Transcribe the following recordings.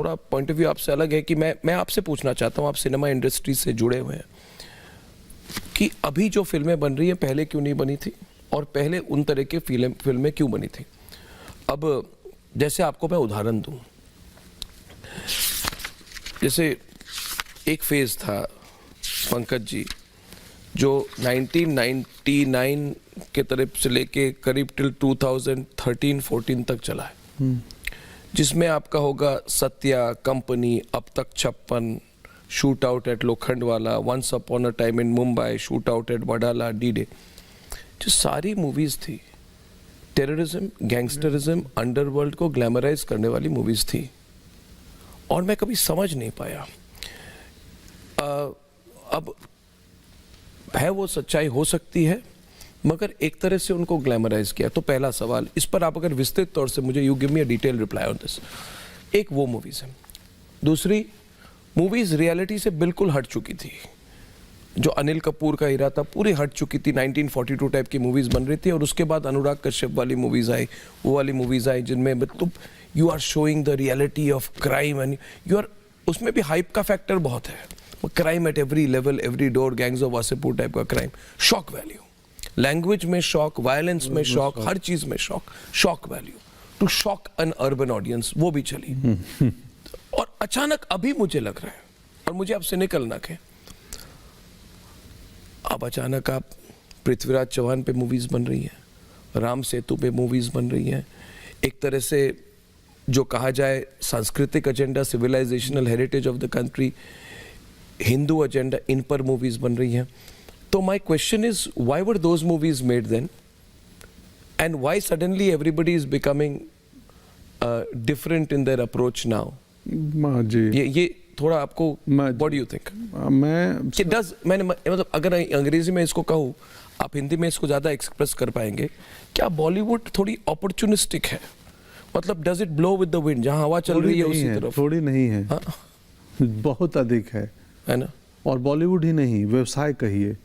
थोड़ा point of view आपसे अलग है कि मैं आपसे पूछना चाहता हूँ, आप सिनेमा इंडस्ट्री से जुड़े हुए हैं, कि अभी जो फिल्में बन रही हैं पहले क्यों नहीं बनी थी और पहले उन तरह की फिल्में क्यों बनी थी। अब जैसे आपको मैं उदाहरण दूं, जैसे एक फेज था पंकज जी जो 1999 के तरफ से लेके करीब टिल 2013-14 तक चला है, जिसमें आपका होगा सत्या, कंपनी, अब तक 56, shoot out at Lokhandwala, once upon a time in Mumbai, shoot out at Wadala, D Day, जो सारी मूवीज थी टेररिज्म, गैंगस्टरिज्म, अंडरवर्ल्ड को ग्लैमराइज करने वाली मूवीज थी। और मैं कभी समझ नहीं पाया अब है वो सच्चाई हो सकती है, मगर एक तरह से उनको ग्लैमराइज किया। तो पहला सवाल इस पर आप अगर विस्तृत तौर से मुझे, you give me a detail reply on this. एक वो मूवीज है, दूसरी मूवीज रियलिटी से बिल्कुल हट चुकी थी। जो अनिल कपूर का हीरा था पूरी हट चुकी थी, 1942 टाइप की मूवीज बन रही थी। और उसके बाद अनुराग कश्यप वाली मूवीज आई, वो वाली मूवीज आई जिनमें मतलब you are showing the reality of crime and you are, उसमें भी हाइप का फैक्टर बहुत है, crime at every level, every door, gangs of Wasseypur type का क्राइम, शॉक वैल्यू, लैंग्वेज में शॉक, वायलेंस में शॉक, हर चीज में shock, shock value to shock an urban audience, वो भी चली। और अचानक अभी मुझे लग रहा है, और मुझे आपसे निकलना है, अब अचानक आप पृथ्वीराज चौहान पे मूवीज बन रही हैं, राम सेतु पे मूवीज बन रही हैं, एक तरह से जो कहा जाए सांस्कृतिक agenda, civilisational heritage of the country, Hindu agenda, इन पर मूवीज बन रही हैं। तो my question is why were those movies made then and why suddenly everybody is becoming different in their approach now. ये थोड़ा आपको व्हाट डू यू थिंक? मैंने मतलब अगर अंग्रेजी में इसको कहूँ, आप हिंदी में इसको ज्यादा एक्सप्रेस कर पाएंगे, क्या बॉलीवुड थोड़ी अपॉर्चुनिस्टिक है? मतलब does it blow with the wind, जहां हवा चल रही है उसी तरफ? थोड़ी नहीं है, बहुत अधिक है ना। और बॉलीवुड ही नहीं, व्यवसाय कहिए,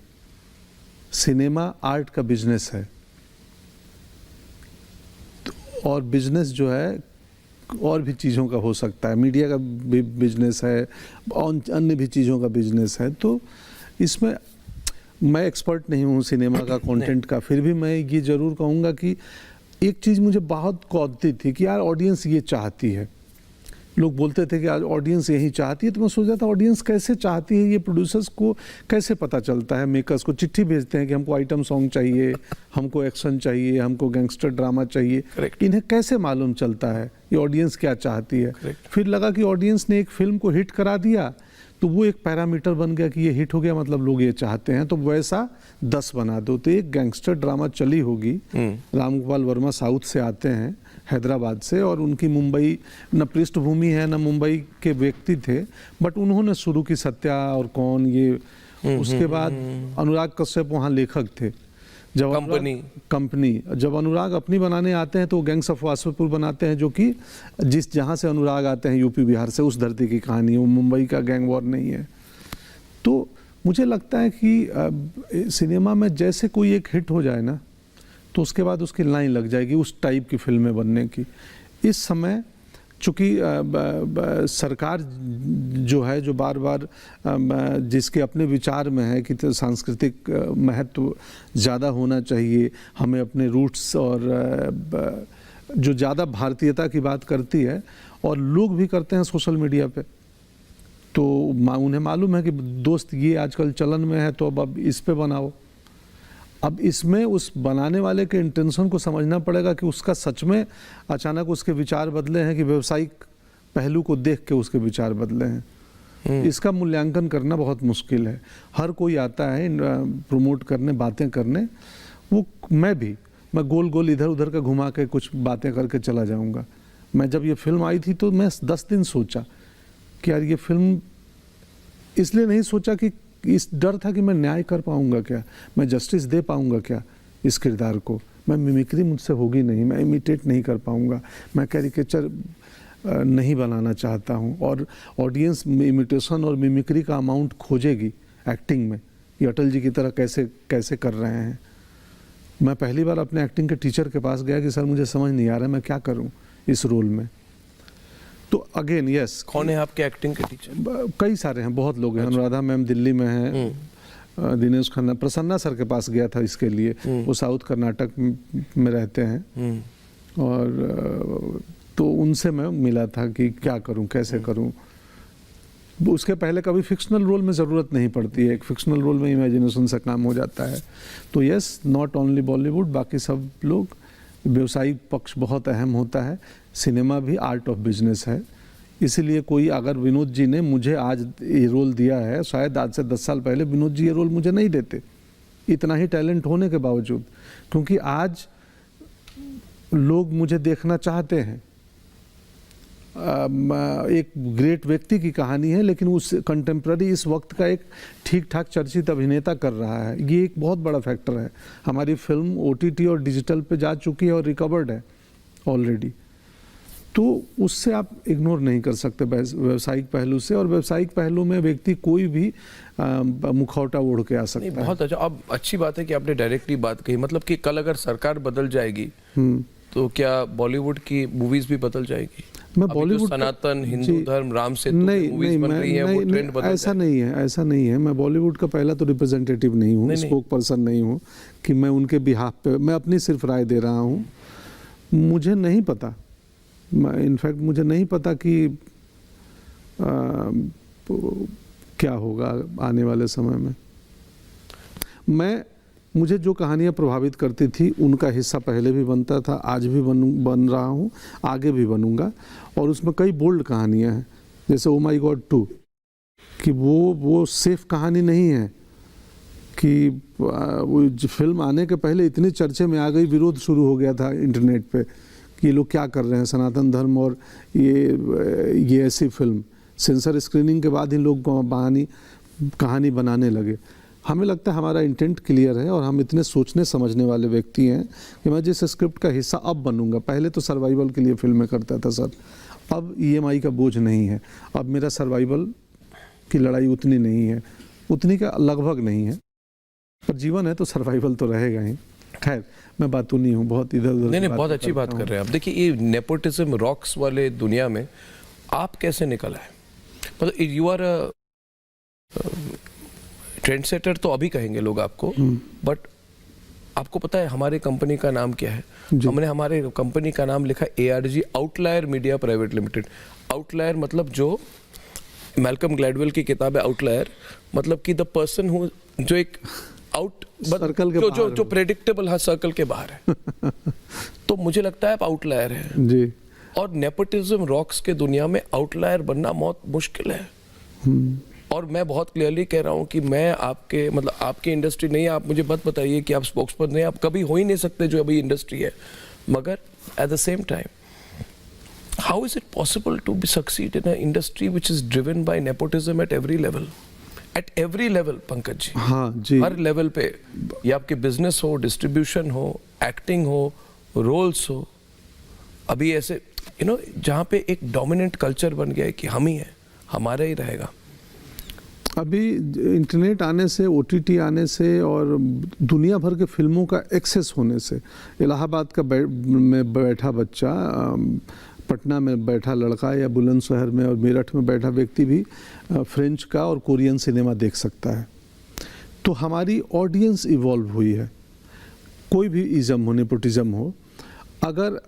सिनेमा आर्ट का बिजनेस है। और बिजनेस जो है और भी चीज़ों का हो सकता है, मीडिया का भी बिजनेस है, अन्य भी चीज़ों का बिजनेस है। तो इसमें मैं एक्सपर्ट नहीं हूँ सिनेमा का, कंटेंट का, फिर भी मैं ये ज़रूर कहूँगा कि एक चीज़ मुझे बहुत कौंधती थी कि यार ऑडियंस ये चाहती है। लोग बोलते थे कि आज ऑडियंस यही चाहती है, तो मैं सोचा था ऑडियंस कैसे चाहती है, ये प्रोड्यूसर्स को कैसे पता चलता है? मेकर्स को चिट्ठी भेजते हैं कि हमको आइटम सॉन्ग चाहिए, हमको एक्शन चाहिए, हमको गैंगस्टर ड्रामा चाहिए। इन्हें कैसे मालूम चलता है ये ऑडियंस क्या चाहती है? फिर लगा कि ऑडियंस ने एक फिल्म को हिट करा दिया तो वो एक पैरामीटर बन गया कि ये हिट हो गया, मतलब लोग ये चाहते हैं, तो वैसा 10 बना दो। तो एक गैंगस्टर ड्रामा चली होगी, रामगोपाल वर्मा साउथ से आते हैं, हैदराबाद से, और उनकी मुंबई न पृष्ठभूमि है न मुंबई के व्यक्ति थे, बट उन्होंने शुरू की सत्या और कौन ये। उसके बाद अनुराग कश्यप वहाँ लेखक थे। जब कंपनी जब अनुराग अपनी बनाने आते हैं तो गैंग्स ऑफ वासेपुर बनाते हैं, जो कि जहाँ से अनुराग आते हैं यूपी बिहार से, उस धरती की कहानी, वो मुंबई का गैंग वॉर नहीं है। तो मुझे लगता है कि सिनेमा में जैसे कोई एक हिट हो जाए ना, तो उसके बाद उसकी लाइन लग जाएगी उस टाइप की फिल्में बनने की। इस समय चूँकि सरकार जो है, जो बार बार जिसके अपने विचार में है कि सांस्कृतिक महत्व ज़्यादा होना चाहिए, हमें अपने रूट्स और जो ज़्यादा भारतीयता की बात करती है, और लोग भी करते हैं सोशल मीडिया पे, तो उन्हें मालूम है कि दोस्त ये आजकल चलन में है, तो अब इस पे बनाओ। अब इसमें उस बनाने वाले के इंटेंशन को समझना पड़ेगा कि उसका सच में अचानक उसके विचार बदले हैं कि व्यावसायिक पहलू को देख के उसके विचार बदले हैं। इसका मूल्यांकन करना बहुत मुश्किल है। हर कोई आता है प्रमोट करने, बातें करने, वो मैं गोल गोल इधर उधर का घुमा के कुछ बातें करके चला जाऊंगा। मैं जब ये फिल्म आई थी तो मैं 10 दिन सोचा कि यार ये फिल्म, इसलिए नहीं सोचा कि इस डर था कि मैं न्याय कर पाऊंगा क्या, मैं जस्टिस दे पाऊंगा क्या इस किरदार को, मैं मिमिक्री मुझसे होगी नहीं, मैं इमिटेट नहीं कर पाऊंगा, मैं कैरिकेचर नहीं बनाना चाहता हूं। और ऑडियंस इमिटेशन और मिमिक्री का अमाउंट खोजेगी एक्टिंग में, ये अटल जी की तरह कैसे कैसे कर रहे हैं। मैं पहली बार अपने एक्टिंग के टीचर के पास गया कि सर मुझे समझ नहीं आ रहा है मैं क्या करूं इस रोल में। तो अगेन यस, कौन है आपके एक्टिंग के टीचर? कई सारे हैं, बहुत लोग हैं। अनुराधा मैम दिल्ली में हैं, दिनेश खन्ना, प्रसन्ना सर के पास गया था इसके लिए, वो साउथ कर्नाटक में रहते हैं, और तो उनसे मैं मिला था कि क्या करूं, कैसे करूं। उसके पहले कभी फिक्शनल रोल में ज़रूरत नहीं पड़ती है, एक फिक्शनल रोल में इमेजिनेशन से काम हो जाता है। तो यस, नॉट ओनली बॉलीवुड, बाकी सब लोग, व्यवसायिक पक्ष बहुत अहम होता है। सिनेमा भी आर्ट ऑफ बिजनेस है, इसीलिए कोई अगर विनोद जी ने मुझे आज ये रोल दिया है, शायद आज से 10 साल पहले विनोद जी ये रोल मुझे नहीं देते, इतना ही टैलेंट होने के बावजूद, क्योंकि आज लोग मुझे देखना चाहते हैं। एक ग्रेट व्यक्ति की कहानी है, लेकिन उस कंटेम्प्ररी इस वक्त का एक ठीक ठाक चर्चित अभिनेता कर रहा है, ये एक बहुत बड़ा फैक्टर है। हमारी फिल्म OTT और डिजिटल पे जा चुकी है और रिकवर्ड है ऑलरेडी, तो उससे आप इग्नोर नहीं कर सकते व्यावसायिक पहलू से। और व्यावसायिक पहलू में व्यक्ति कोई भी मुखौटा ओढ़ के आ सकता है। बहुत अच्छा, अब अच्छी बात है कि आपने डायरेक्टली बात कही, मतलब कि कल अगर सरकार बदल जाएगी तो क्या बॉलीवुड की मूवीज भी बदल जाएगी? मैं बॉलीवुड सनातन हिंदू धर्म राम से नहीं, नहीं, ऐसा नहीं है, ऐसा नहीं है। मैं बॉलीवुड का पहला तो रिप्रेजेंटेटिव नहीं हूँ, स्पोक पर्सन नहीं हूँ कि मैं उनके बिहाफ पे, मैं अपनी सिर्फ राय दे रहा हूँ। मुझे नहीं पता, इनफैक्ट मुझे नहीं पता कि क्या होगा आने वाले समय में। मुझे जो कहानियाँ प्रभावित करती थी उनका हिस्सा पहले भी बनता था, आज भी बन रहा हूँ, आगे भी बनूंगा। और उसमें कई बोल्ड कहानियाँ हैं, जैसे ओ माई गॉड 2, कि वो सेफ कहानी नहीं है, कि वो फिल्म आने के पहले इतनी चर्चे में आ गई, विरोध शुरू हो गया था इंटरनेट पे कि ये लोग क्या कर रहे हैं, सनातन धर्म और ये ऐसी फिल्म। सेंसर स्क्रीनिंग के बाद ही लोग कहानी बनाने लगे। हमें लगता है हमारा इंटेंट क्लियर है और हम इतने सोचने समझने वाले व्यक्ति हैं कि मैं जिस स्क्रिप्ट का हिस्सा अब बनूंगा, पहले तो सर्वाइवल के लिए फिल्में करता था सर, अब EMI का बोझ नहीं है, अब मेरा सर्वाइवल की लड़ाई उतनी नहीं है, उतनी का लगभग नहीं है, पर जीवन है तो सर्वाइवल तो रहेगा ही। खैर, मैं बातू नहीं हूँ, बहुत इधर उधर। नहीं, बहुत अच्छी बात कर रहे हैं आप। देखिए, ये नेपोटिज्म रॉक्स वाले दुनिया में आप कैसे निकल आए? मतलब यू आर ट्रेंड सेटर तो अभी कहेंगे लोग आपको, बट आपको पता है हमारे कंपनी का नाम क्या है? हमने हमारे कंपनी का नाम लिखा ARG, outlier media private limited. Outlier मतलब जो मैल्कम ग्लैडवेल की किताब है आउटलायर, मतलब कि द पर्सन हु, जो एक आउट सर्कल के जो प्रेडिक्टेबल, हाँ, सर्कल के बाहर है। तो मुझे लगता है आप आउटलायर हैं जी। और नेपोटिज्म रॉक्स के दुनिया में आउटलायर बनना बहुत मुश्किल है। और मैं बहुत क्लियरली कह रहा हूं कि मैं आपके, मतलब आपकी इंडस्ट्री नहीं है, आप मुझे मत बताइए कि आप स्पोक्सपर्सन नहीं, आप कभी हो ही नहीं सकते जो अभी इंडस्ट्री है, मगर at the same time how is it possible to be succeed in a industry which is driven by nepotism at every level? At every level Pankaj ji, हाँ जी, हर लेवल पे, ये आपके बिजनेस हो, डिस्ट्रीब्यूशन हो, एक्टिंग हो, रोल्स हो, अभी ऐसे जहाँ पे एक डोमिनेंट कल्चर बन गया है कि हम ही हैं, हमारा ही रहेगा। अभी इंटरनेट आने से, OTT आने से और दुनिया भर के फिल्मों का एक्सेस होने से, इलाहाबाद का में बैठा बच्चा, पटना में बैठा लड़का या बुलंदशहर में और मेरठ में बैठा व्यक्ति भी फ्रेंच का और कोरियन सिनेमा देख सकता है। तो हमारी ऑडियंस इवॉल्व हुई है। कोई भी इज़म हो, नेपोटिज्म हो, अगर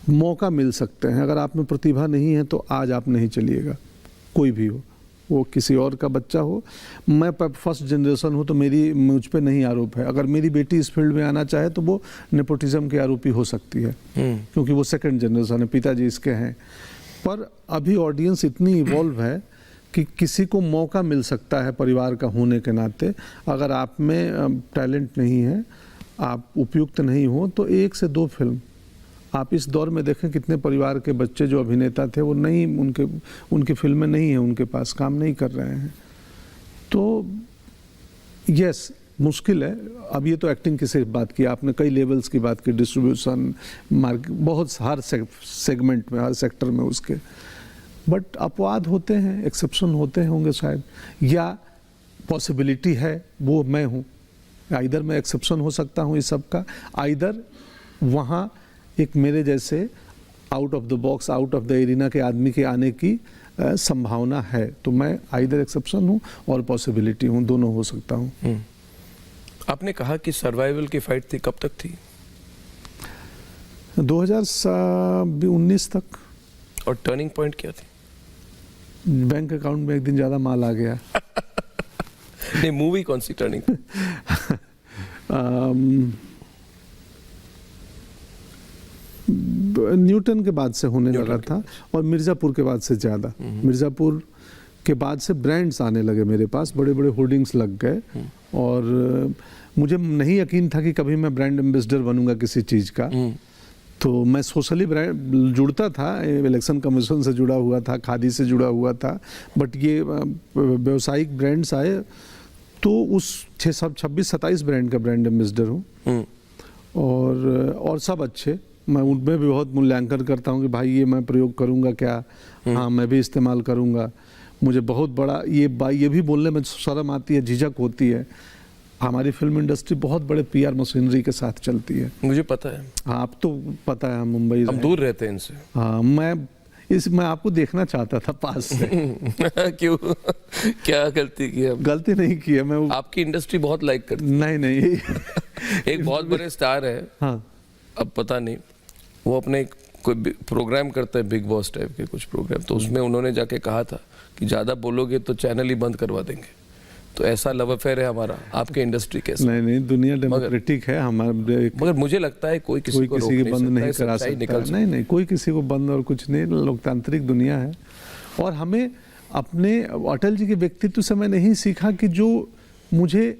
मौका मिल सकते हैं, अगर आप में प्रतिभा नहीं है तो आज आप नहीं चलिएगा, कोई भी हो, वो किसी और का बच्चा हो। मैं फर्स्ट जनरेशन हूँ तो मुझ पे नहीं आरोप है। अगर मेरी बेटी इस फील्ड में आना चाहे तो वो नेपोटिज्म के आरोपी हो सकती है, क्योंकि वो सेकंड जनरेशन है, पिताजी इसके हैं। पर अभी ऑडियंस इतनी इवॉल्व है कि किसी को मौका मिल सकता है परिवार का होने के नाते। अगर आप में टैलेंट नहीं है, आप उपयुक्त नहीं हो, तो 1 से 2 फिल्म आप इस दौर में देखें, कितने परिवार के बच्चे जो अभिनेता थे वो नहीं, उनकी फिल्में नहीं है, उनके पास काम नहीं कर रहे हैं। तो यस, मुश्किल है। अब ये तो एक्टिंग की सिर्फ बात की आपने, कई लेवल्स की बात की, डिस्ट्रीब्यूशन, मार्केट, बहुत हर सेगमेंट में, हर सेक्टर में उसके। बट अपवाद होते हैं, एक्सेप्शन होते होंगे शायद, या पॉसिबिलिटी है वो मैं हूँ। आइदर मैं एक्सेप्शन हो सकता हूँ इस सब का, आइदर वहाँ एक मेरे जैसे out of the box, out of the arena के आदमी के आने की संभावना है। तो मैं आइदर एक्सेप्शन हूँ और पॉसिबिलिटी हूँ, दोनों हो सकता हूँ। आपने कहा कि सर्वाइवल की फाइट थी, कब तक थी? 2019 तक। और टर्निंग पॉइंट क्या थी? बैंक अकाउंट में एक दिन ज़्यादा माल आ गया। नहीं, मूवी कौन सी टर्निंग? न्यूटन के बाद से होने लगा था, और मिर्ज़ापुर के बाद से ज़्यादा। मिर्ज़ापुर के बाद से ब्रांड्स आने लगे मेरे पास, बड़े बड़े होर्डिंग्स लग गए, और मुझे नहीं यकीन था कि कभी मैं ब्रांड एम्बेसडर बनूंगा किसी चीज़ का। तो मैं सोशली ब्रांड जुड़ता था, इलेक्शन कमीशन से जुड़ा हुआ था, खादी से जुड़ा हुआ था, बट ये व्यावसायिक ब्रांड्स आए तो उस 26-27 ब्रांड का ब्रांड एम्बेसडर हूँ। और सब अच्छे, मैं उनमें भी बहुत मूल्यांकन करता हूँ कि भाई ये मैं प्रयोग करूँगा क्या, हाँ मैं भी इस्तेमाल करूँगा। मुझे बहुत बड़ा ये भी बोलने में शर्म आती है, झिझक होती है। हमारी फिल्म इंडस्ट्री बहुत बड़े पीआर मशीनरी के साथ चलती है। मुझे पता है। हाँ, आप तो पता है, हम मुंबई हम दूर रहते हैं इनसे। हाँ, मैं आपको देखना चाहता था पास से। क्यों? क्या गलती की है? गलती नहीं की है मैं। आपकी इंडस्ट्री बहुत लाइक करती है। नहीं एक बहुत बड़े स्टार है, हाँ, अब पता नहीं, वो अपने कोई प्रोग्राम करता है, बिग बॉस टाइप के कुछ प्रोग्राम, तो उसमें उन्होंने जाके कहा था कि ज़्यादा बोलोगे तो चैनल ही बंद करवा देंगे। तो ऐसा लव अफेयर है हमारा आपके इंडस्ट्री के साथ। नहीं, दुनिया डेमोक्रेटिक है हमारे, मगर मुझे लगता है कोई किसी को बंद नहीं करा सकता। नहीं, कोई किसी को बंद और कुछ नहीं, लोकतांत्रिक दुनिया है। और हमें अपने अटल जी के व्यक्तित्व से मैंने नहीं सीखा कि जो मुझे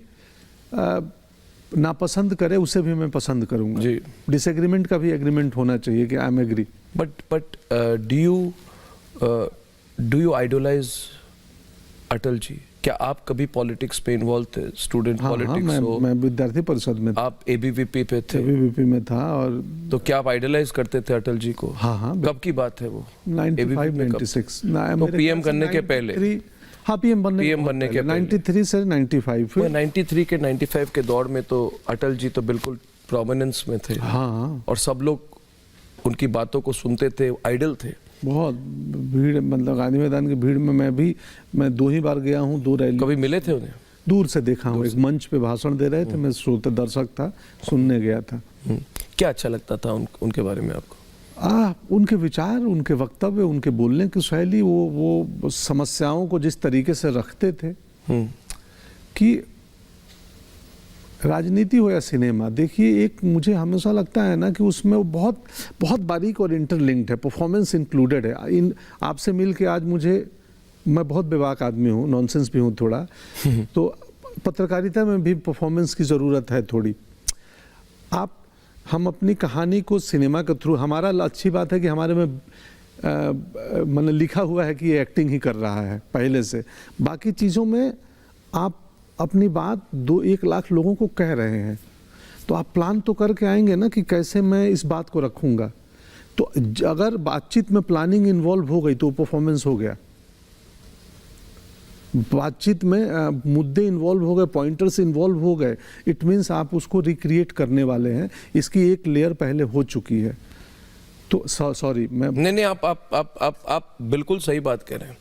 नापसंद करे उसे भी मैं पसंद करूंगा। जी, डिसएग्रीमेंट का भी एग्रीमेंट होना चाहिए कि I am agree. But do you idolise Atal ji? क्या आप कभी पॉलिटिक्स में इन्वॉल्व थे? Student politics? मैं विद्यार्थी परिषद में था। आप एबीवीपी पे थे? एबीवीपी में था। और तो क्या आप आइडलाइज करते थे अटल जी को? हाँ। कब की बात है वो? 95-96। तो पीएम करने के पहले? हाँ, पीएम बनने के 93 से 95। 93 के 95 के दौर में तो अटल जी तो बिल्कुल प्रोमिनेंस में थे। हाँ, और सब लोग उनकी बातों को सुनते थे, आइडल थे। बहुत भीड़, मतलब गांधी मैदान की भीड़ में मैं 2 ही बार गया हूँ, 2 रैली। कभी मिले थे उन्हें? दूर से देखा हूँ, एक मंच पे भाषण दे रहे थे, मैं श्रोता दर्शक था, सुनने गया था। क्या अच्छा लगता था उनके बारे में आपको? उनके विचार, उनके वक्तव्य, उनके बोलने की शैली, वो समस्याओं को जिस तरीके से रखते थे कि राजनीति हो या सिनेमा, देखिए एक मुझे हमेशा लगता है ना कि उसमें वो बहुत बहुत बारीक और इंटरलिंक्ड है, परफॉर्मेंस इंक्लूडेड है। आपसे मिल के आज मैं बहुत बेबाक आदमी हूँ, नॉनसेंस भी हूँ थोड़ा, तो पत्रकारिता में भी परफॉर्मेंस की ज़रूरत है थोड़ी। हम अपनी कहानी को सिनेमा के थ्रू, हमारा अच्छी बात है कि हमारे में मैंने लिखा हुआ है कि ये एक्टिंग ही कर रहा है पहले से। बाकी चीज़ों में आप अपनी बात 2-1 लाख लोगों को कह रहे हैं, तो आप प्लान तो करके आएंगे ना कि कैसे मैं इस बात को रखूंगा। तो अगर बातचीत में प्लानिंग इन्वॉल्व हो गई तो परफॉर्मेंस हो गया। बातचीत में मुद्दे इन्वॉल्व हो गए, पॉइंटर्स इन्वॉल्व हो गए, इट मीन्स आप उसको रिक्रिएट करने वाले हैं। इसकी एक लेयर पहले हो चुकी है। तो सॉरी, मैं नहीं, आप बिल्कुल सही बात कह रहे हैं।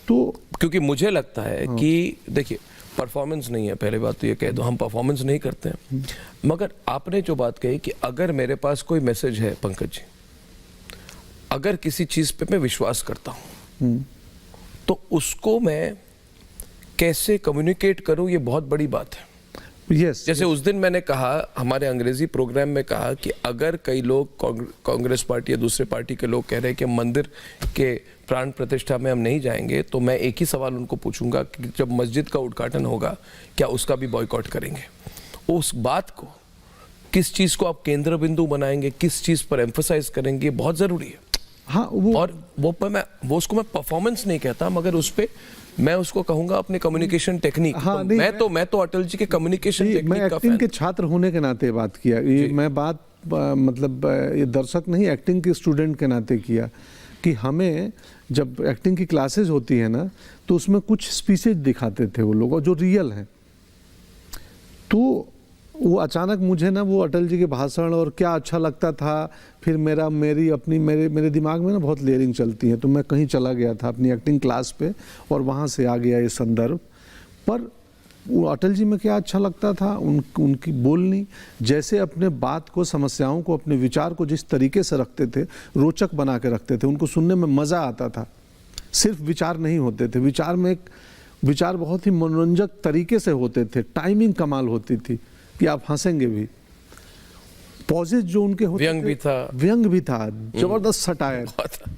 तो क्योंकि मुझे लगता है कि देखिए, परफॉर्मेंस नहीं है, पहले बात तो ये कह दो, हम परफॉर्मेंस नहीं करते हैं। मगर आपने जो बात कही कि अगर मेरे पास कोई मैसेज है पंकज जी, अगर किसी चीज पे मैं विश्वास करता हूं तो उसको मैं कैसे कम्युनिकेट करूं, ये बहुत बड़ी बात है। जैसे उस दिन मैंने कहा, हमारे अंग्रेजी प्रोग्राम में कहा कि अगर कई लोग कांग्रेस पार्टी या दूसरे पार्टी के लोग कह रहे हैं कि मंदिर के प्राण प्रतिष्ठा में हम नहीं जाएंगे, तो मैं एक ही सवाल उनको पूछूंगा कि जब मस्जिद का उद्घाटन होगा क्या उसका भी बॉयकॉट करेंगे? उस बात को, किस चीज को आप केंद्र बिंदु बनाएंगे, किस चीज पर एम्फसाइज करेंगे, बहुत जरूरी है। हाँ, और उसको मैं परफॉर्मेंस नहीं कहता, मगर उस पे मैं उसको कहूंगा अपने कम्युनिकेशन टेक्निक। हाँ, तो मैं तो अटल जी के कम्युनिकेशन टेक्निक मैं एक्टिंग के छात्र होने के नाते बात किया। ये मैं बात मतलब ये दर्शक नहीं, एक्टिंग के स्टूडेंट के नाते किया कि हमें जब एक्टिंग की क्लासेस होती है ना, तो उसमें कुछ स्पीचेज दिखाते थे वो लोग, और जो रियल हैं। तो वो अचानक मुझे ना वो अटल जी के भाषण और क्या अच्छा लगता था, फिर मेरे दिमाग में ना बहुत लेयरिंग चलती है, तो मैं कहीं चला गया था अपनी एक्टिंग क्लास पे और वहाँ से आ गया ये संदर्भ। पर वो अटल जी में क्या अच्छा लगता था, उनकी बोलनी, जैसे अपने बात को, समस्याओं को, अपने विचार को जिस तरीके से रखते थे, रोचक बना के रखते थे, उनको सुनने में मज़ा आता था। सिर्फ विचार नहीं होते थे, विचार बहुत ही मनोरंजक तरीके से होते थे, टाइमिंग कमाल होती थी कि आप हंसेंगे भी। पॉजेज जो उनके होते व्यंग भी था, जबरदस्त सटायर।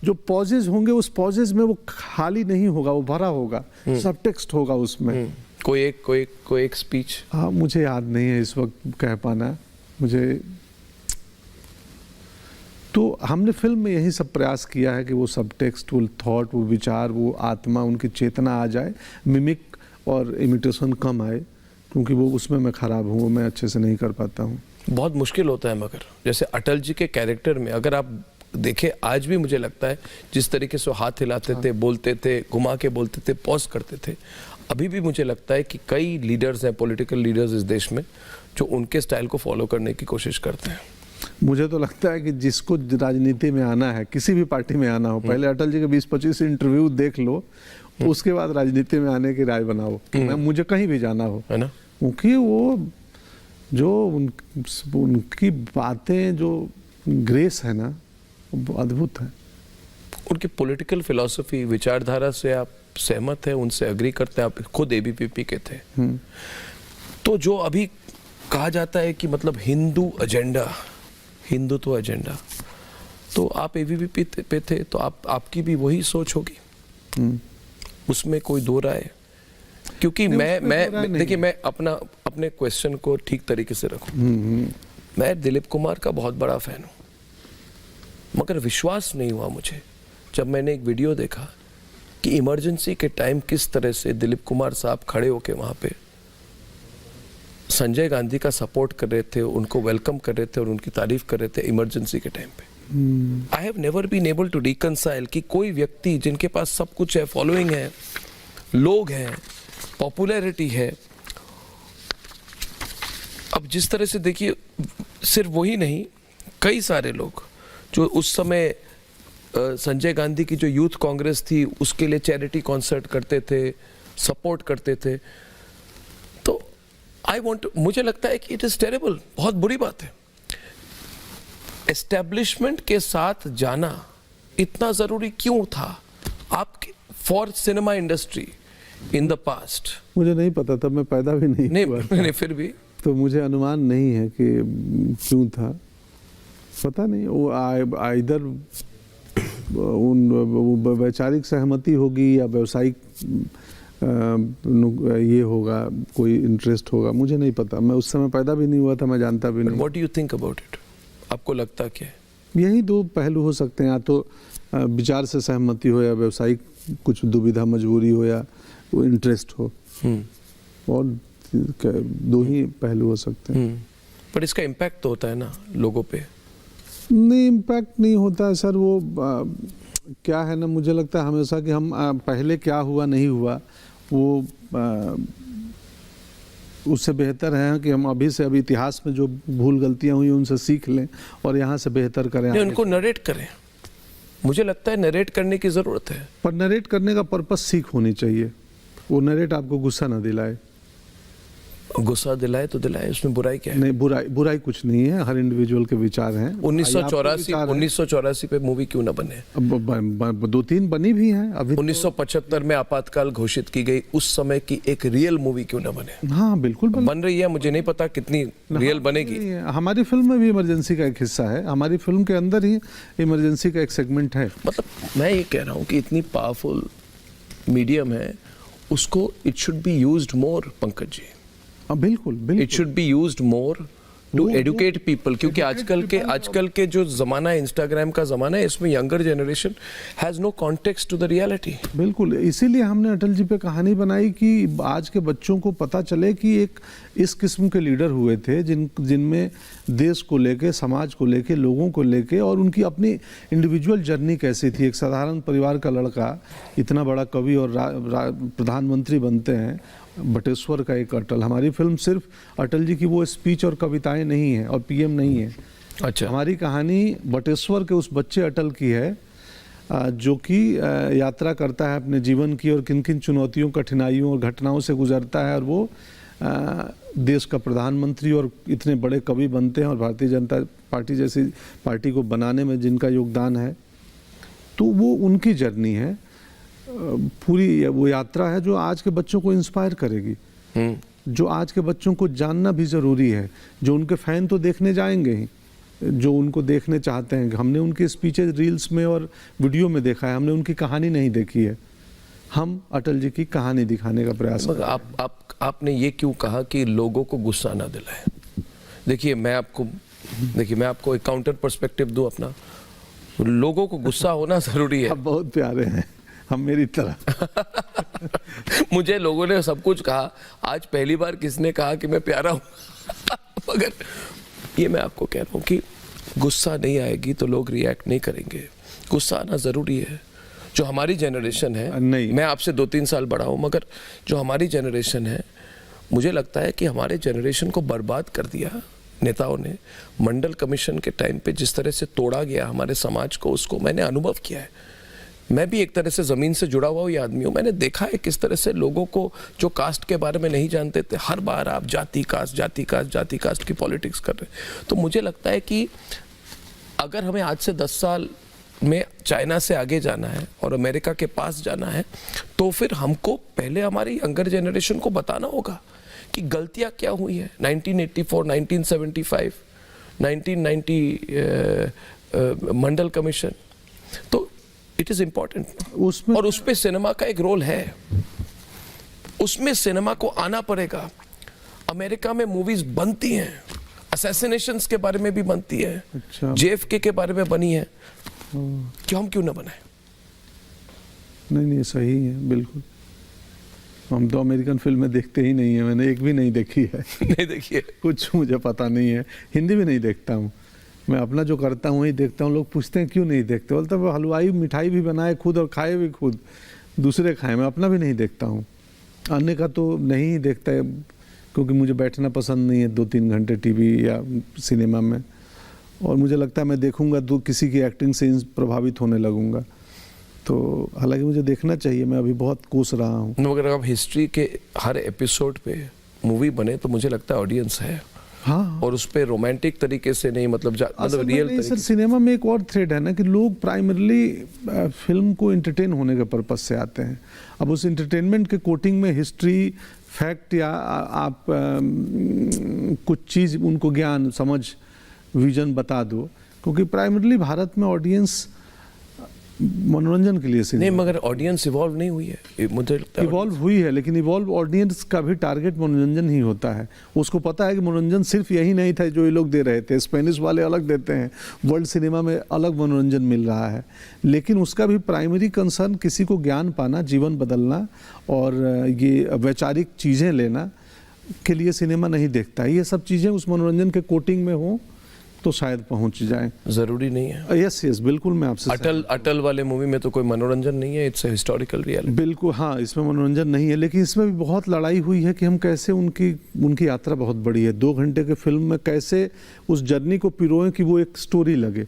जो पॉजेज होंगे उस पॉजेज में वो खाली नहीं होगा, वो भरा होगा, सब टेक्स्ट होगा उसमें। कोई एक स्पीच, हाँ मुझे याद नहीं है इस वक्त कह पाना मुझे। तो हमने फिल्म में यही सब प्रयास किया है कि वो सब टेक्स्ट, वो थॉट, वो विचार, वो आत्मा, उनकी चेतना आ जाए, मिमिक और इमिटेशन कम आए, क्योंकि वो उसमें मैं खराब हूँ, वो मैं अच्छे से नहीं कर पाता हूँ। बहुत मुश्किल होता है। मगर जैसे अटल जी के कैरेक्टर में अगर आप देखें, आज भी मुझे लगता है जिस तरीके से हाथ हिलाते थे, बोलते थे, घुमा के बोलते थे, पॉज करते थे, अभी भी मुझे लगता है कि कई लीडर्स हैं, पॉलिटिकल लीडर्स इस देश में, जो उनके स्टाइल को फॉलो करने की कोशिश करते हैं। मुझे तो लगता है कि जिसको राजनीति में आना है, किसी भी पार्टी में आना हो, पहले अटल जी के 20-25 इंटरव्यू देख लो, उसके बाद राजनीति में आने की राय बनाओ। मुझे कहीं भी जाना हो, है ना, क्योंकि वो जो उनकी बातें, जो ग्रेस है ना, वो अद्भुत है। उनकी पॉलिटिकल फिलॉसफी, विचारधारा से आप सहमत हैं, उनसे अग्री करते हैं? आप खुद एबीवीपी के थे, तो जो अभी कहा जाता है कि मतलब हिंदुत्व एजेंडा, तो आप एबीवीपी पे थे, तो आपकी भी वही सोच होगी, उसमें कोई दो राय? क्योंकि मैं देखिए, मैं अपने क्वेश्चन को ठीक तरीके से रखूं। मैं दिलीप कुमार का बहुत बड़ा फैन हूं, मगर विश्वास नहीं हुआ मुझे जब मैंने एक वीडियो देखा कि इमरजेंसी के टाइम किस तरह से दिलीप कुमार साहब खड़े होके वहां पे संजय गांधी का सपोर्ट कर रहे थे, उनको वेलकम कर रहे थे और उनकी तारीफ कर रहे थे इमरजेंसी के टाइम पे। I have never been able to reconcile कि कोई व्यक्ति जिनके पास सब कुछ है, फॉलोइंग है, लोग हैं, पॉपुलैरिटी है, अब जिस तरह से देखिए, सिर्फ वही नहीं, कई सारे लोग जो उस समय संजय गांधी की जो यूथ कांग्रेस थी उसके लिए चैरिटी कॉन्सर्ट करते थे, सपोर्ट करते थे, तो मुझे लगता है कि इट इज टेरेबल, बहुत बुरी बात है। एस्टेब्लिशमेंट के साथ जाना इतना जरूरी क्यों था आपके for cinema industry in the past? मुझे नहीं पता था, मैं पैदा भी नहीं हुआ था। नहीं, फिर भी तो मुझे अनुमान नहीं है कि क्यों था, पता नहीं। वो इधर वैचारिक सहमति होगी या व्यावसायिक ये होगा, कोई इंटरेस्ट होगा, मुझे नहीं पता। मैं उस समय पैदा भी नहीं हुआ था, मैं जानता भी नहीं। What do you think about it? आपको लगता क्या है? यही दो पहलू हो सकते हैं, या तो विचार से सहमति हो, या व्यावसायिक कुछ दुविधा, मजबूरी हो, या वो इंटरेस्ट हो, और दो ही पहलू हो सकते हैं। पर इसका इम्पैक्ट तो होता है ना लोगों पे? नहीं, इम्पैक्ट नहीं होता है सर। वो क्या है ना, मुझे लगता है हमेशा कि हम पहले क्या हुआ नहीं हुआ, वो उससे बेहतर है कि हम अभी से अभी इतिहास में जो भूल गलतियां हुई उनसे सीख लें और यहाँ से बेहतर करें। नहीं, उनको नरेट करें। मुझे लगता है नरेट करने की ज़रूरत है, पर नरेट करने का पर्पस सीख होनी चाहिए। वो नरेट आपको गुस्सा ना दिलाए। गुस्सा दिलाए तो दिलाए, उसमें बुराई क्या है? नहीं, बुराई कुछ नहीं है, हर इंडिविजुअल के विचार हैं। 1984 पे मूवी क्यों ना बने? 2-3 बनी भी हैं अभी। 1975 में आपातकाल घोषित की गई, उस समय की एक रियल मूवी क्यों ना बने? हाँ बिल्कुल बन रही है, मुझे नहीं पता कितनी रियल बनेगी। हमारी फिल्म में भी इमरजेंसी का एक हिस्सा है, हमारी फिल्म के अंदर ही इमरजेंसी का एक सेगमेंट है। मतलब मैं ये कह रहा हूँ कि इतनी पावरफुल मीडियम है, उसको it should be used more, Pankaj ji. बिल्कुल it should be used more to educate people, क्योंकि आजकल के जो जमाना है, इंस्टाग्राम का जमाना है, इसमें younger generation has no context to the reality. बिल्कुल, इसीलिए हमने अटल जी पे कहानी बनाई कि आज के बच्चों को पता चले कि एक इस किस्म के लीडर हुए थे जिनमें देश को लेके, समाज को लेके, लोगों को लेके, और उनकी अपनी इंडिविजुअल जर्नी कैसी थी। एक साधारण परिवार का लड़का इतना बड़ा कवि और प्रधानमंत्री बनते हैं, बटेश्वर का एक अटल। हमारी फिल्म सिर्फ अटल जी की वो स्पीच और कविताएं नहीं है और पीएम नहीं है। अच्छा। हमारी कहानी बटेश्वर के उस बच्चे अटल की है जो कि यात्रा करता है अपने जीवन की और किन किन चुनौतियों, कठिनाइयों और घटनाओं से गुजरता है, और वो देश का प्रधानमंत्री और इतने बड़े कवि बनते हैं, और भारतीय जनता पार्टी जैसी पार्टी को बनाने में जिनका योगदान है। तो वो उनकी जर्नी है, पूरी वो यात्रा है जो आज के बच्चों को इंस्पायर करेगी, जो आज के बच्चों को जानना भी ज़रूरी है। जो उनके फ़ैन तो देखने जाएंगे ही, जो उनको देखने चाहते हैं। हमने उनके स्पीचेज रील्स में और वीडियो में देखा है, हमने उनकी कहानी नहीं देखी है। हम अटल जी की कहानी दिखाने का प्रयास कर रहे हैं। आपने ये क्यों कहा कि लोगों को गुस्सा ना दिलाए? देखिए मैं आपको एक काउंटर पर्सपेक्टिव दूं अपना। लोगों को गुस्सा होना जरूरी है। आप बहुत प्यारे हैं, हम मेरी तरह। मुझे लोगों ने सब कुछ कहा, आज पहली बार किसने कहा कि मैं प्यारा हूं। मगर ये मैं आपको कह रहा हूं कि गुस्सा नहीं आएगी तो लोग रिएक्ट नहीं करेंगे। गुस्सा आना जरूरी है। जो हमारी जनरेशन है, नहीं, मैं आपसे 2-3 साल बड़ा हूं, मगर जो हमारी जनरेशन है, मुझे लगता है कि हमारे जनरेशन को बर्बाद कर दिया नेताओं ने। मंडल कमीशन के टाइम पे जिस तरह से तोड़ा गया हमारे समाज को, उसको मैंने अनुभव किया है। मैं भी एक तरह से ज़मीन से जुड़ा हुआ ये आदमी हूँ। मैंने देखा है किस तरह से लोगों को जो कास्ट के बारे में नहीं जानते थे, हर बार आप जाति कास्ट की पॉलिटिक्स कर रहे। तो मुझे लगता है कि अगर हमें आज से 10 साल में चाइना से आगे जाना है और अमेरिका के पास जाना है, तो फिर हमको पहले हमारी यंगर जनरेशन को बताना होगा कि गलतियाँ क्या हुई है। 1984, 1975, 1990 मंडल कमीशन, तो इट इज इम्पोर्टेंट उसमें, और उसमें सिनेमा का एक रोल है। उसमें सिनेमा को आना पड़ेगा। अमेरिका में मूवीज बनती हैं, असैसिनेशंस के बारे में भी बनती है। अच्छा। JFK के बारे में बनी है, क्यों ना बनाए? नहीं सही है, बिल्कुल। हम तो अमेरिकन फिल्में देखते ही नहीं है, मैंने एक भी नहीं देखी है। नहीं देखी है? कुछ मुझे पता नहीं है, हिंदी भी नहीं देखता हूँ मैं। अपना जो करता हूँ वही देखता हूँ। लोग पूछते हैं क्यों नहीं देखते, बोलते हैं हलवाई मिठाई भी बनाए खुद और खाए भी खुद, दूसरे खाए, मैं अपना भी नहीं देखता हूँ। अन्य का तो नहीं ही देखता है, क्योंकि मुझे बैठना पसंद नहीं है 2-3 घंटे टीवी या सिनेमा में, और मुझे लगता है मैं देखूंगा तो किसी की एक्टिंग से प्रभावित होने लगूंगा। तो हालांकि मुझे देखना चाहिए, मैं अभी बहुत कोस रहा हूँ। अगर आप हिस्ट्री के हर एपिसोड पे मूवी बने तो मुझे लगता है ऑडियंस है। हाँ, और उस पे रोमांटिक तरीके से नहीं, मतलब रियल तरीके सर। सिनेमा में एक और थ्रेड है ना कि लोग प्राइमरली फिल्म को एंटरटेन होने के पर्पज से आते हैं। अब उस एंटरटेनमेंट के कोटिंग में हिस्ट्री, फैक्ट या आप कुछ चीज़ उनको ज्ञान, समझ, विजन बता दो, क्योंकि प्राइमरली भारत में ऑडियंस मनोरंजन के लिए नहीं, मगर ऑडियंस इवॉल्व नहीं हुई है। मुझे लगता है इवॉल्व हुई है, लेकिन इवॉल्व ऑडियंस का भी टारगेट मनोरंजन ही होता है। उसको पता है कि मनोरंजन सिर्फ यही नहीं था जो ये लोग दे रहे थे। स्पेनिश वाले अलग देते हैं, वर्ल्ड सिनेमा में अलग मनोरंजन मिल रहा है, लेकिन उसका भी प्राइमरी कंसर्न किसी को ज्ञान पाना, जीवन बदलना और ये वैचारिक चीज़ें लेना के लिए सिनेमा नहीं देखता है। ये सब चीज़ें उस मनोरंजन के कोटिंग में हो तो शायद पहुंच जाए। जरूरी नहीं है। यस, बिल्कुल मैं आपसे अटल वाले मूवी में तो कोई मनोरंजन नहीं है, इट्स हिस्टोरिकल रियलिटी। बिल्कुल, हाँ, इसमें मनोरंजन नहीं है, लेकिन इसमें भी बहुत लड़ाई हुई है कि हम कैसे उनकी यात्रा बहुत बड़ी है। 2 घंटे के फिल्म में कैसे उस जर्नी को पिरोएं कि वो एक स्टोरी लगे।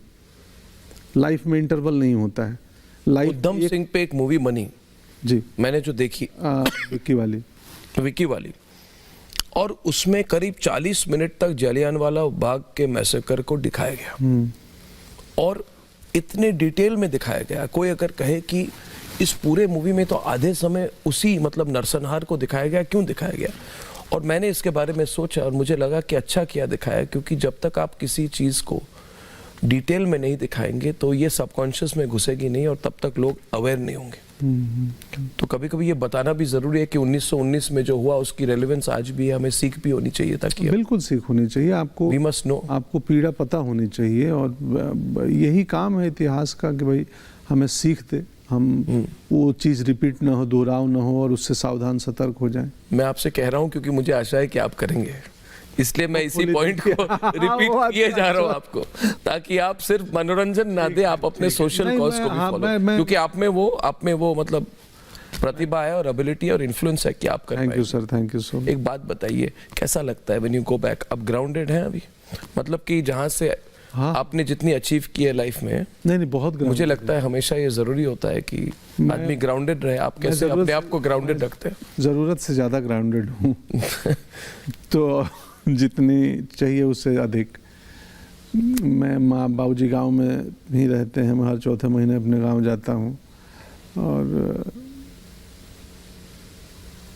लाइफ में इंटरवल नहीं होता है। लाइफ उधम सिंह पे एक मूवी बनी जी, मैंने जो देखी, विक्की वाली, और उसमें करीब 40 मिनट तक जलियांवाला बाग के मैसेकर को दिखाया गया और इतने डिटेल में दिखाया गया। कोई अगर कहे कि इस पूरे मूवी में तो आधे समय उसी मतलब नरसंहार को दिखाया गया, क्यों दिखाया गया? और मैंने इसके बारे में सोचा और मुझे लगा कि अच्छा किया दिखाया, क्योंकि जब तक आप किसी चीज़ को डिटेल में नहीं दिखाएंगे तो ये सबकॉन्शियस में घुसेगी नहीं और तब तक लोग अवेयर नहीं होंगे। तो कभी कभी ये बताना भी जरूरी है कि 1919 में जो हुआ उसकी रेलेवेंस आज भी है, हमें सीख भी होनी चाहिए। ताकि बिल्कुल सीख होनी चाहिए आपको, वी मस्ट नो, आपको पीड़ा पता होनी चाहिए, और यही काम है इतिहास का कि भाई हमें सीख दे, हम वो चीज़ रिपीट ना हो, दोहराव ना हो, और उससे सावधान सतर्क हो जाएं। मैं आपसे कह रहा हूँ क्योंकि मुझे आशा है कि आप करेंगे, इसलिए मैं इसी पॉइंट को रिपीट किए जा रहा हूँ आपको, ताकि आप सिर्फ मनोरंजन ना दे, आप अपने सोशल कॉज को भी फॉलो, क्योंकि आप में वो मतलब प्रतिभा है और एबिलिटी और इन्फ्लुएंस है कि आप कर थैंक पाए। You sir, thank you so much. एक बात बताइए, कैसा लगता है व्हेन यू गो बैक? अब ग्राउंडेड हैं अभी, मतलब कि जहाँ से हाँ। आपने जितनी अचीव की है लाइफ में, नहीं बहुत मुझे लगता है हमेशा ये जरूरी होता है कि आदमी ग्राउंडेड रहे। आप कैसे जरूरत अपने आप को ग्राउंडेड रखते हैं? ज़रूरत से ज़्यादा ग्राउंडेड हूँ तो जितनी चाहिए उससे अधिक। मैं माँ बाबूजी गांव में ही रहते हैं, मैं हर चौथे महीने अपने गांव जाता हूँ। और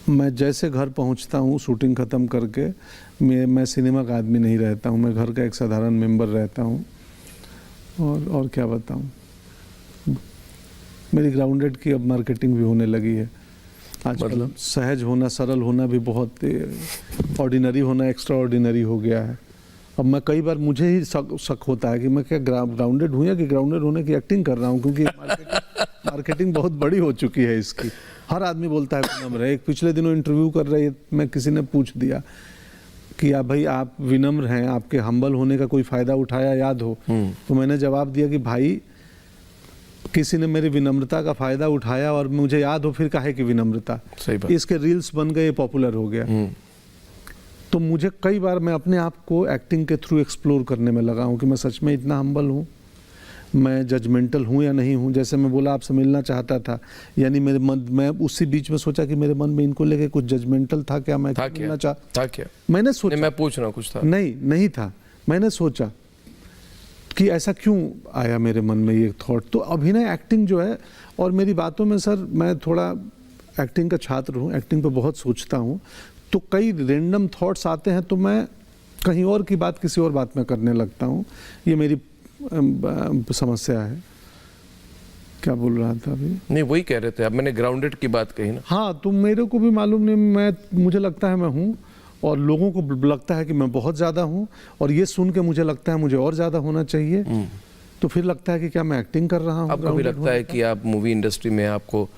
मैं जैसे घर पहुँचता हूँ शूटिंग ख़त्म करके, मैं सिनेमा का आदमी नहीं रहता हूँ, मैं घर का एक साधारण मेंबर रहता हूँ। और क्या बताऊँ, मेरी ग्राउंडेड की अब मार्केटिंग भी होने लगी है आजकल। मतलब? सहज होना, सरल होना भी बहुत, ऑर्डिनरी होना एक्स्ट्रा ऑर्डिनरी हो गया है। अब मैं कई बार मुझे ही शक होता है कि मैं क्या ग्राउंडेड हूँ या कि ग्राउंडेड होने की एक्टिंग कर रहा हूँ, क्योंकि मार्केटिंग बहुत बड़ी हो चुकी है इसकी। हर आदमी बोलता है विनम्र है। एक पिछले दिनों इंटरव्यू कर रही मैं, किसी ने पूछ दिया कि आप भाई आप विनम्र हैं, आपके हम्बल होने का कोई फ़ायदा उठाया याद हो? तो मैंने जवाब दिया कि भाई किसी ने मेरी विनम्रता का फ़ायदा उठाया और मुझे याद हो फिर काहे की विनम्रता। सही बात। इसके रील्स बन गए, पॉपुलर हो गया। तो मुझे कई बार मैं अपने आप को एक्टिंग के थ्रू एक्सप्लोर करने में लगा हूँ कि मैं सच में इतना हम्बल हूँ, मैं जजमेंटल हूँ या नहीं हूँ। जैसे मैं बोला आपसे मिलना चाहता था, यानी मेरे मन, मैं उसी बीच में सोचा कि मेरे मन में इनको लेके कुछ जजमेंटल था क्या? मैं था मिलना क्या? था क्या? मैंने सोचा, मैं पूछ रहा हूँ, कुछ था? नहीं था। मैंने सोचा कि ऐसा क्यों आया मेरे मन में ये थॉट। तो अभिनय एक्टिंग जो है, और मेरी बातों में सर मैं थोड़ा एक्टिंग का छात्र हूँ, एक्टिंग पे बहुत सोचता हूँ, तो कई रैंडम थॉट्स आते हैं तो मैं कहीं और की बात किसी और बात में करने लगता हूँ। ये मेरी समस्या है। क्या बोल रहा था अभी? नहीं, वही कह रहे थे। अब मैंने ग्राउंडेड की बात कही ना। हाँ, तो मेरे को भी मालूम नहीं, मुझे लगता है मैं हूँ, और लोगों को लगता है कि मैं बहुत ज़्यादा हूँ, और ये सुन के मुझे लगता है मुझे और ज़्यादा होना चाहिए। तो फिर लगता है कि क्या मैं एक्टिंग कर रहा हूँ? आपको भी लगता है कि आप मूवी इंडस्ट्री में आपको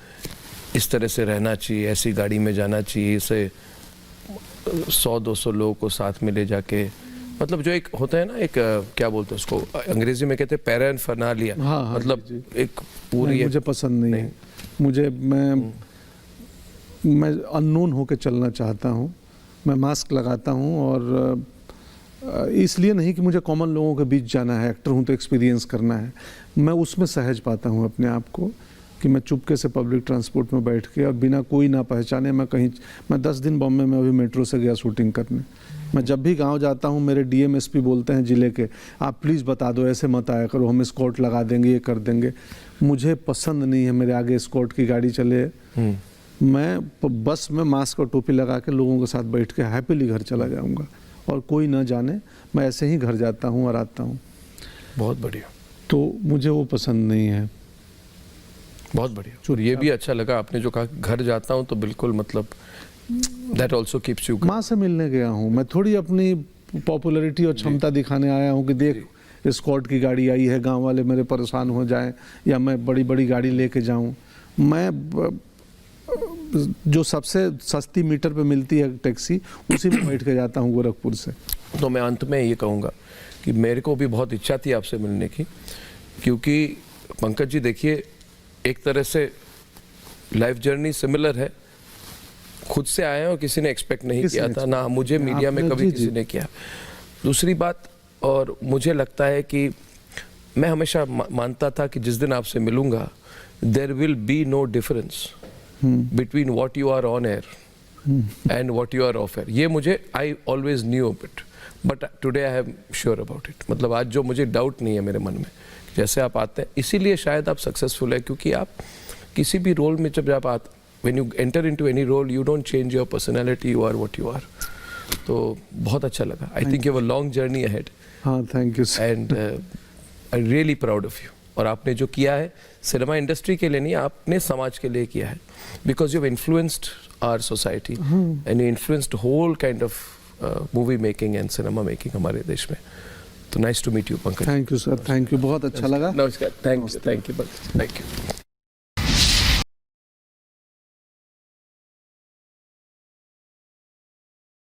इस तरह से रहना चाहिए, ऐसी गाड़ी में जाना चाहिए, इसे 100-200 लोगों को साथ में ले जाके, मतलब जो एक होता है ना, एक क्या बोलते हैं उसको, अंग्रेजी में कहते हैं पैराफर्नालिया। हाँ, मतलब जी। एक पूरी मुझे पसंद नहीं है। मुझे मैं अननोन होके चलना चाहता हूँ। मैं मास्क लगाता हूँ, और इसलिए नहीं कि मुझे कॉमन लोगों के बीच जाना है, एक्टर हूँ तो एक्सपीरियंस करना है। मैं उसमें सहज पाता हूँ अपने आप को कि मैं चुपके से पब्लिक ट्रांसपोर्ट में बैठ के और बिना कोई ना पहचाने मैं 10 दिन बॉम्बे में अभी मेट्रो से गया शूटिंग करने। मैं जब भी गांव जाता हूं, मेरे डीएमएसपी बोलते हैं जिले के, आप प्लीज़ बता दो, ऐसे मत आया करो, हम स्कॉट लगा देंगे, ये कर देंगे। मुझे पसंद नहीं है मेरे आगे स्कॉट की गाड़ी चले। मैं बस में मास्क और टोपी लगा के लोगों के साथ बैठ के हैप्पीली घर चला जाऊँगा, और कोई ना जाने, मैं ऐसे ही घर जाता हूँ और आता हूँ। बहुत बढ़िया। तो मुझे वो पसंद नहीं है। बहुत बढ़िया। और ये भी अच्छा लगा आपने जो कहा, घर जाता हूँ तो बिल्कुल, मतलब दैट आल्सो कीप्स यू। माँ से मिलने गया हूँ मैं, थोड़ी अपनी पॉपुलैरिटी और क्षमता दिखाने आया हूँ कि देख स्कॉट की गाड़ी आई है, गांव वाले मेरे परेशान हो जाएं, या मैं बड़ी बड़ी गाड़ी लेके जाऊँ। मैं जो सबसे सस्ती मीटर पे मिलती है टैक्सी, उसी में बैठ के जाता हूँ गोरखपुर से। तो मैं अंत में ये कहूँगा कि मेरे को भी बहुत इच्छा थी आपसे मिलने की, क्योंकि पंकज जी देखिए, एक तरह से लाइफ जर्नी सिमिलर है। खुद से आए हैं और किसी ने एक्सपेक्ट नहीं किया था, ना मुझे मीडिया में कभी किसी ने किया। दूसरी बात, और मुझे लगता है कि मैं हमेशा मानता था कि जिस दिन आपसे मिलूंगा, there will be no difference between what you are on air and what you are off air. ये मुझे, I always knew of it, but today I am sure about it. मतलब आज जो मुझे डाउट नहीं है मेरे मन में, जैसे आप आते हैं, इसीलिए शायद आप सक्सेसफुल है, क्योंकि आप किसी भी रोल में जब आप आते, when you enter into any role, you don't change your personality, you are what you are. तो बहुत अच्छा लगा। I think you have a long journey ahead. हाँ, thank you sir. And I'm really proud of you. और आपने जो किया है सिनेमा इंडस्ट्री के लिए नहीं, आपने समाज के लिए किया है, because you have influenced our society and you influenced whole kind of movie making and cinema making हमारे देश में। तो nice to meet you, Pankaj. Thank you sir, thank you, बहुत अच्छा लगा। नमस्कार, थैंक यू, थैंक यू।